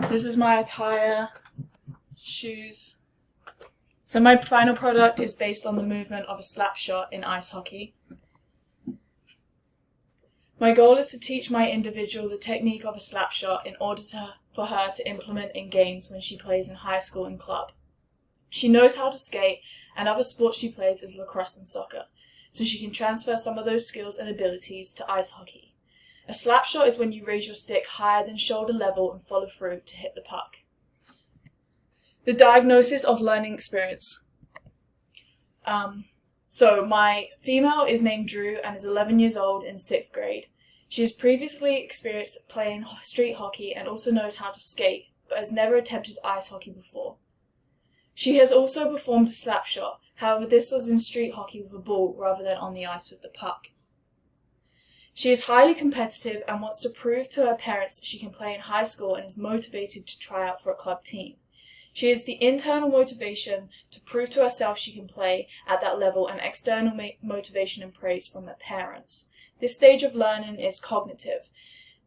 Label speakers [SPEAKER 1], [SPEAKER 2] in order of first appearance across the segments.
[SPEAKER 1] This is my attire, shoes. So my final product is based on the movement of a slap shot in ice hockey. My goal is to teach my individual the technique of a slap shot in order for her to implement in games when she plays in high school and club. She knows how to skate, and other sports she plays is lacrosse and soccer, so she can transfer some of those skills and abilities to ice hockey. A slap shot is when you raise your stick higher than shoulder level and follow through to hit the puck. The diagnosis of learning experience. So my female is named Drew and is 11 years old in 6th grade. She has previously experienced playing street hockey and also knows how to skate, but has never attempted ice hockey before. She has also performed a slap shot, however this was in street hockey with a ball rather than on the ice with the puck. She is highly competitive and wants to prove to her parents that she can play in high school and is motivated to try out for a club team. She has the internal motivation to prove to herself she can play at that level and external motivation and praise from her parents. This stage of learning is cognitive,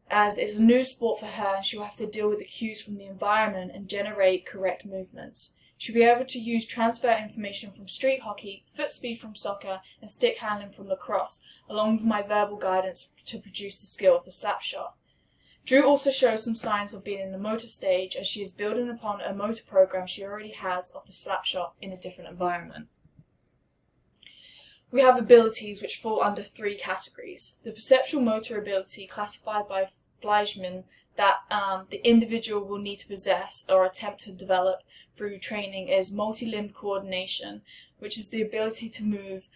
[SPEAKER 1] as it's a new sport for her and she will have to deal with the cues from the environment and generate correct movements. She'll be able to use transfer information from street hockey, foot speed from soccer, and stick handling from lacrosse, along with my verbal guidance to produce the skill of the slap shot. Drew also shows some signs of being in the motor stage as she is building upon a motor program she already has of the slap shot in a different environment. We have abilities which fall under 3 categories. The perceptual motor ability classified by Fleischmann that the individual will need to possess or attempt to develop through training is multi-limb coordination, which is the ability to move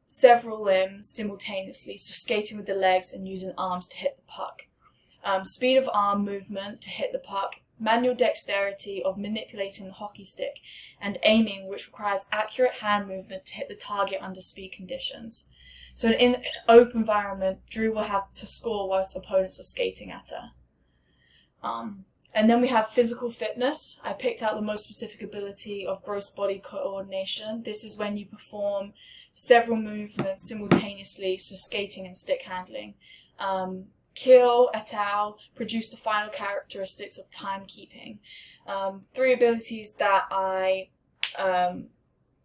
[SPEAKER 1] several limbs simultaneously, so skating with the legs and using arms to hit the puck. Speed of arm movement to hit the puck, manual dexterity of manipulating the hockey stick, and aiming, which requires accurate hand movement to hit the target under speed conditions. So in an open environment, Drew will have to score whilst opponents are skating at her. And then we have physical fitness. I picked out the most specific ability of gross body coordination. This is when you perform several movements simultaneously, so skating and stick handling. Kiel et al. Produced the final characteristics of timekeeping. 3 abilities that I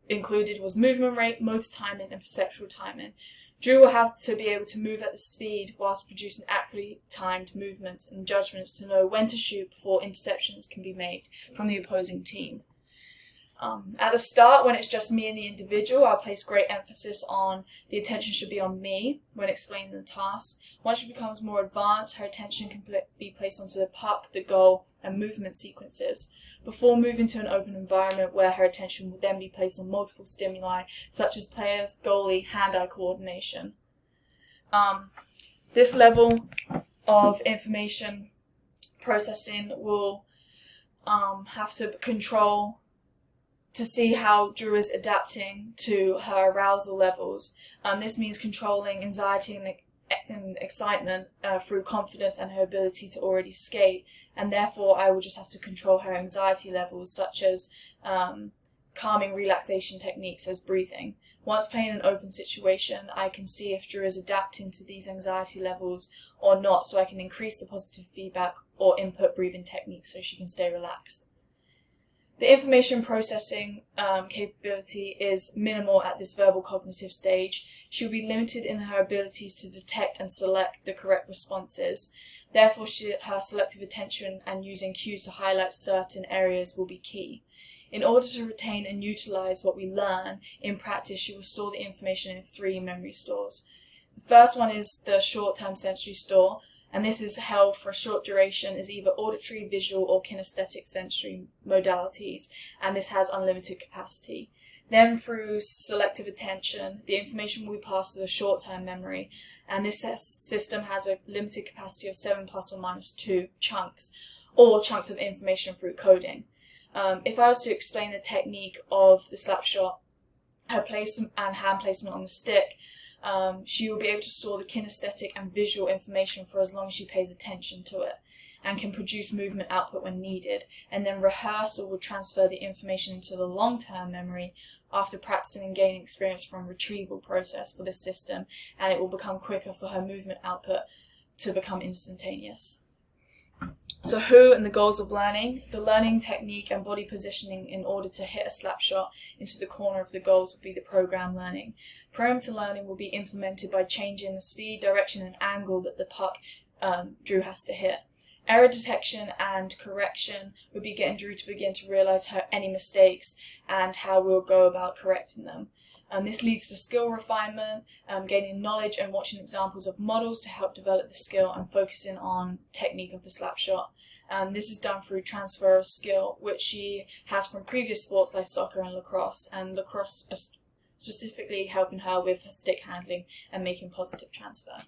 [SPEAKER 1] included was movement rate, motor timing, and perceptual timing. Drew will have to be able to move at the speed whilst producing accurately timed movements and judgments to know when to shoot before interceptions can be made from the opposing team. At the start, when it's just me and the individual, I'll place great emphasis on the attention should be on me when explaining the task. Once she becomes more advanced, her attention can be placed onto the puck, the goal, and movement sequences, before moving to an open environment where her attention will then be placed on multiple stimuli, such as players, goalie, hand-eye coordination. This level of information processing will have to control to see how Drew is adapting to her arousal levels. This means controlling anxiety and excitement through confidence and her ability to already skate, and therefore I will just have to control her anxiety levels, such as calming relaxation techniques as breathing. Once playing an open situation, I can see if Drew is adapting to these anxiety levels or not, so I can increase the positive feedback or input breathing techniques so she can stay relaxed. The information processing capability is minimal at this verbal cognitive stage. She will be limited in her abilities to detect and select the correct responses. Therefore, her selective attention and using cues to highlight certain areas will be key. In order to retain and utilize what we learn in practice, she will store the information in 3 memory stores. The first one is the short-term sensory store, and this is held for a short duration, is either auditory, visual, or kinesthetic sensory modalities, and this has unlimited capacity. Then through selective attention, the information will be passed to the short-term memory, and this system has a limited capacity of 7 plus or minus 2 chunks, or chunks of information through coding. If I was to explain the technique of the slap shot, her placement and hand placement on the stick, she will be able to store the kinesthetic and visual information for as long as she pays attention to it, and can produce movement output when needed, and then rehearsal will transfer the information into the long-term memory after practicing and gaining experience from retrieval process for this system, and it will become quicker for her movement output to become instantaneous. So who and the goals of learning. The learning technique and body positioning in order to hit a slap shot into the corner of the goals would be the program learning. Perimeter learning will be implemented by changing the speed, direction and angle that the puck Drew has to hit. Error detection and correction would be getting Drew to begin to realise any mistakes and how we'll go about correcting them. This leads to skill refinement, gaining knowledge and watching examples of models to help develop the skill and focusing on technique of the slap shot. This is done through transfer of skill, which she has from previous sports like soccer and lacrosse specifically helping her with her stick handling and making positive transfer.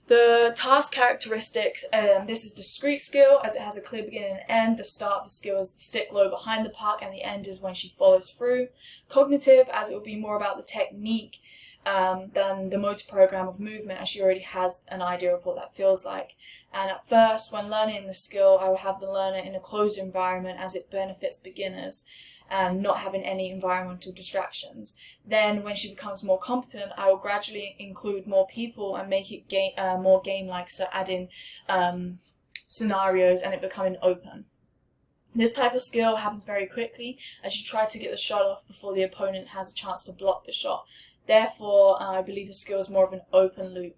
[SPEAKER 1] The task characteristics, this is discrete skill as it has a clear beginning and end. The start of the skill is the stick low behind the puck and the end is when she follows through. Cognitive, as it will be more about the technique than the motor program of movement, as she already has an idea of what that feels like. And at first, when learning the skill, I will have the learner in a closed environment as it benefits beginners and not having any environmental distractions. Then when she becomes more competent, I will gradually include more people and make it more game-like, so adding scenarios and it becoming open. This type of skill happens very quickly as you try to get the shot off before the opponent has a chance to block the shot. Therefore, I believe the skill is more of an open loop.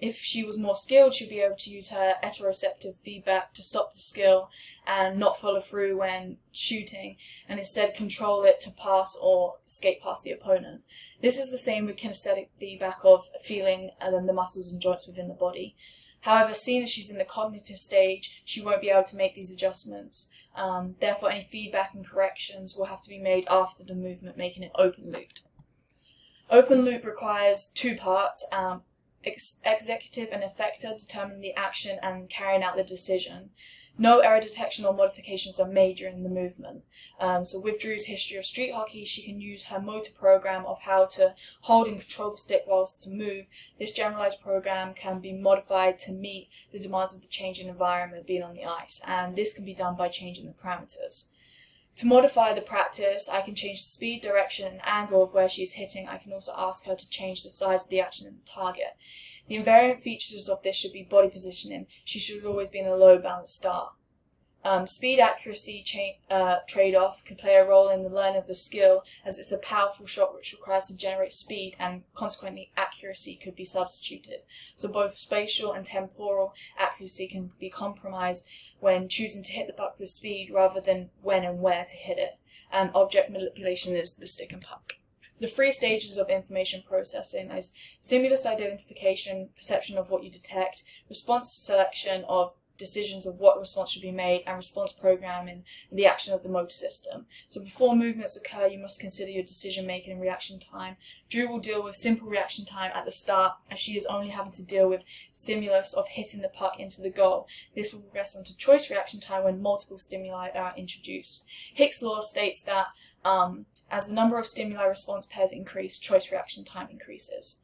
[SPEAKER 1] If she was more skilled, she'd be able to use her heteroceptive feedback to stop the skill and not follow through when shooting, and instead control it to pass or skate past the opponent. This is the same with kinesthetic feedback of feeling the muscles and joints within the body. However, seeing as she's in the cognitive stage, she won't be able to make these adjustments. Therefore, any feedback and corrections will have to be made after the movement, making it open-looped. Open loop requires two parts. Executive and effector determine the action and carrying out the decision. No error detection or modifications are made during the movement. So with Drew's history of street hockey, she can use her motor program of how to hold and control the stick whilst to move. This generalized program can be modified to meet the demands of the changing environment being on the ice, and this can be done by changing the parameters. To modify the practice, I can change the speed, direction, and angle of where she's hitting. I can also ask her to change the size of the action and the target. The invariant features of this should be body positioning. She should always be in a low balanced start. Speed accuracy trade-off can play a role in the learning of the skill, as it's a powerful shot which requires to generate speed, and consequently accuracy could be substituted. So both spatial and temporal accuracy can be compromised when choosing to hit the puck with speed rather than when and where to hit it. And object manipulation is the stick and puck. The three stages of information processing is stimulus identification, perception of what you detect, response selection of decisions of what response should be made, and response programming and the action of the motor system. So before movements occur, you must consider your decision making and reaction time. Drew will deal with simple reaction time at the start, as she is only having to deal with stimulus of hitting the puck into the goal. This will progress onto choice reaction time when multiple stimuli are introduced. Hicks' law states that as the number of stimuli response pairs increase, choice reaction time increases.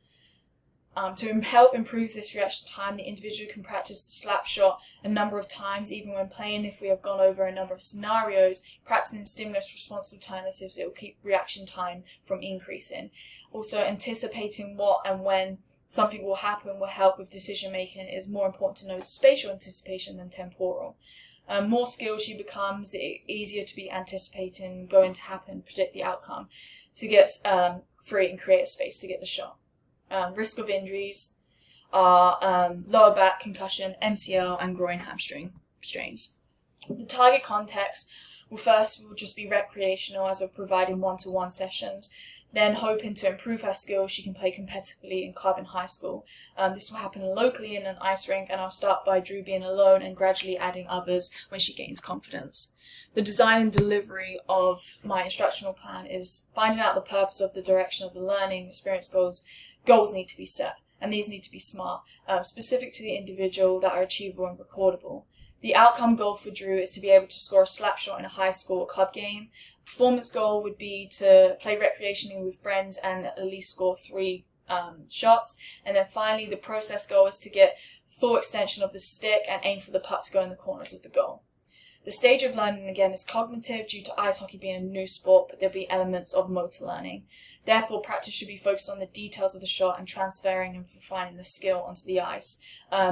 [SPEAKER 1] To help improve this reaction time, the individual can practice the slap shot a number of times, even when playing. If we have gone over a number of scenarios, practicing stimulus response alternatives, it will keep reaction time from increasing. Also, anticipating what and when something will happen will help with decision making. It is more important to know spatial anticipation than temporal. More skilled she becomes, easier to be anticipating going to happen, predict the outcome, to get free and create a space to get the shot. Risk of injuries are lower back concussion, MCL, and groin hamstring strains. The target context will just be recreational, as of providing one-to-one sessions. Then, hoping to improve her skills, she can play competitively in club and high school. This will happen locally in an ice rink, and I'll start by Drew being alone and gradually adding others when she gains confidence. The design and delivery of my instructional plan is finding out the purpose of the direction of the learning experience goals. Goals need to be set, and these need to be smart, specific to the individual, that are achievable and recordable. The outcome goal for Drew is to be able to score a slap shot in a high school or club game. Performance goal would be to play recreationally with friends and at least score 3 shots. And then finally, the process goal is to get full extension of the stick and aim for the puck to go in the corners of the goal. The stage of learning, again, is cognitive due to ice hockey being a new sport, but there'll be elements of motor learning. Therefore, practice should be focused on the details of the shot and transferring and refining the skill onto the ice.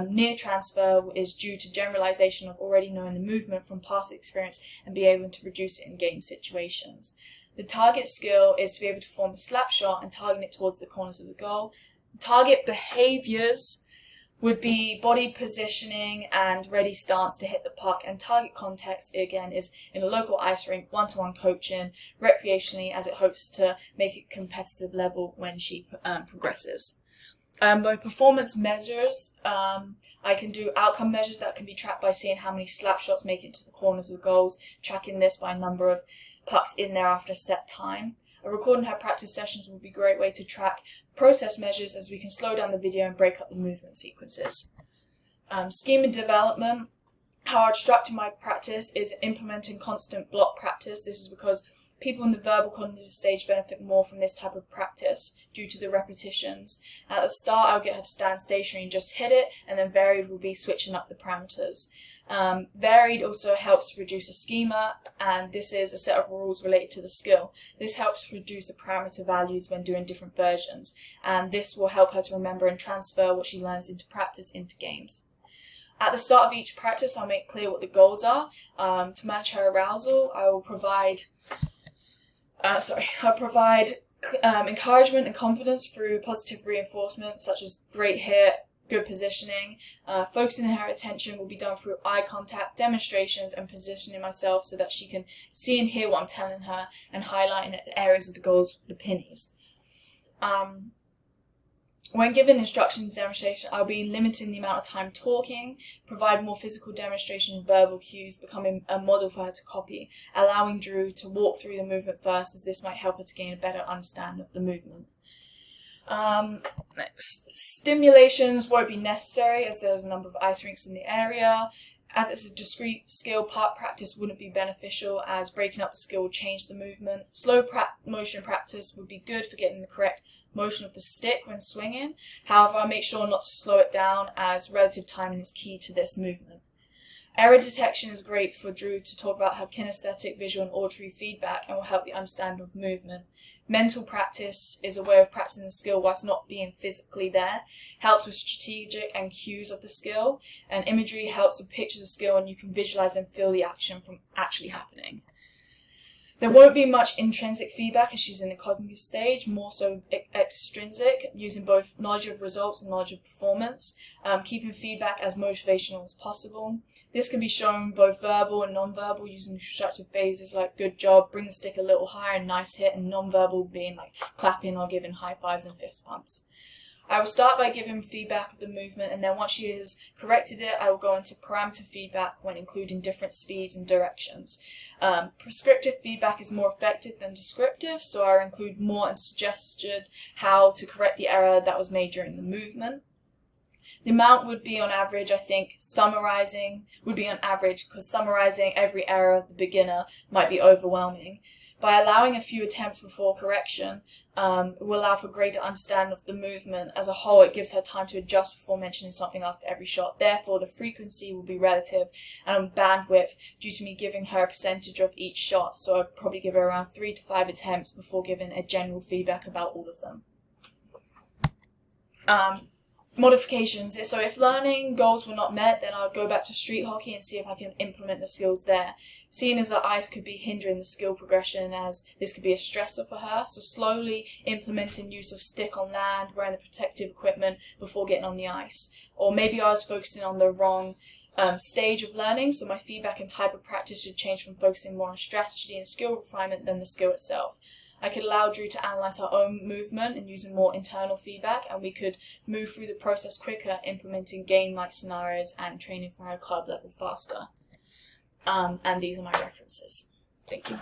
[SPEAKER 1] Near transfer is due to generalization of already knowing the movement from past experience and be able to produce it in game situations. The target skill is to be able to form a slap shot and target it towards the corners of the goal. Target behaviors would be body positioning and ready stance to hit the puck, and target context, again, is in a local ice rink, one-to-one coaching, recreationally, as it hopes to make it competitive level when she progresses. By performance measures, I can do outcome measures that can be tracked by seeing how many slap shots make it to the corners of the goals, tracking this by number of pucks in there after a set time. A recording her practice sessions would be a great way to track process measures, as we can slow down the video and break up the movement sequences. Schema development. How I'd structure my practice is implementing constant block practice. This is because people in the verbal cognitive stage benefit more from this type of practice due to the repetitions. At the start, I'll get her to stand stationary and just hit it, and then varied will be switching up the parameters. Varied also helps reduce a schema, and this is a set of rules related to the skill. This helps reduce the parameter values when doing different versions, and this will help her to remember and transfer what she learns into practice into games. At the start of each practice, I'll make clear what the goals are. To manage her arousal, I'll provide encouragement and confidence through positive reinforcement, such as great hit, good positioning. Focusing her attention will be done through eye contact, demonstrations, and positioning myself so that she can see and hear what I'm telling her, and highlighting areas of the goals with the pennies. When given instructions demonstration, I'll be limiting the amount of time talking, provide more physical demonstration and verbal cues, becoming a model for her to copy, allowing Drew to walk through the movement first, as this might help her to gain a better understanding of the movement. Next, stimulations won't be necessary as there's a number of ice rinks in the area. As it's a discrete skill, part practice wouldn't be beneficial, as breaking up the skill would change the movement. Slow motion practice would be good for getting the correct motion of the stick when swinging. However, I make sure not to slow it down, as relative timing is key to this movement. Error detection is great for Drew to talk about her kinesthetic, visual and auditory feedback, and will help the understanding of movement. Mental practice is a way of practicing the skill whilst not being physically there. Helps with strategic and cues of the skill, and imagery helps to picture the skill and you can visualize and feel the action from actually happening. There won't be much intrinsic feedback as she's in the cognitive stage, more so extrinsic, using both knowledge of results and knowledge of performance, keeping feedback as motivational as possible. This can be shown both verbal and non-verbal, using constructive phrases like good job, bring the stick a little higher, and nice hit, and non-verbal being like clapping or giving high fives and fist pumps. I will start by giving feedback of the movement, and then once she has corrected it, I will go into parameter feedback when including different speeds and directions. Prescriptive feedback is more effective than descriptive, so I will include more and suggested how to correct the error that was made during the movement. The amount would be on average, I think, summarizing would be on average, because summarizing every error of the beginner might be overwhelming. By allowing a few attempts before correction, it will allow for greater understanding of the movement. As a whole, it gives her time to adjust before mentioning something after every shot. Therefore, the frequency will be relative and bandwidth due to me giving her a percentage of each shot. So I'd probably give her around 3 to 5 attempts before giving a general feedback about all of them. Modifications. So if learning goals were not met, then I would go back to street hockey and see if I can implement the skills there. Seeing as the ice could be hindering the skill progression, as this could be a stressor for her, so slowly implementing use of stick on land, wearing the protective equipment before getting on the ice. Or maybe I was focusing on the wrong stage of learning, so my feedback and type of practice should change from focusing more on strategy and skill refinement than the skill itself. I could allow Drew to analyse her own movement and using more internal feedback, and we could move through the process quicker, implementing game-like scenarios and training for her club level faster. And these are my references. Thank you.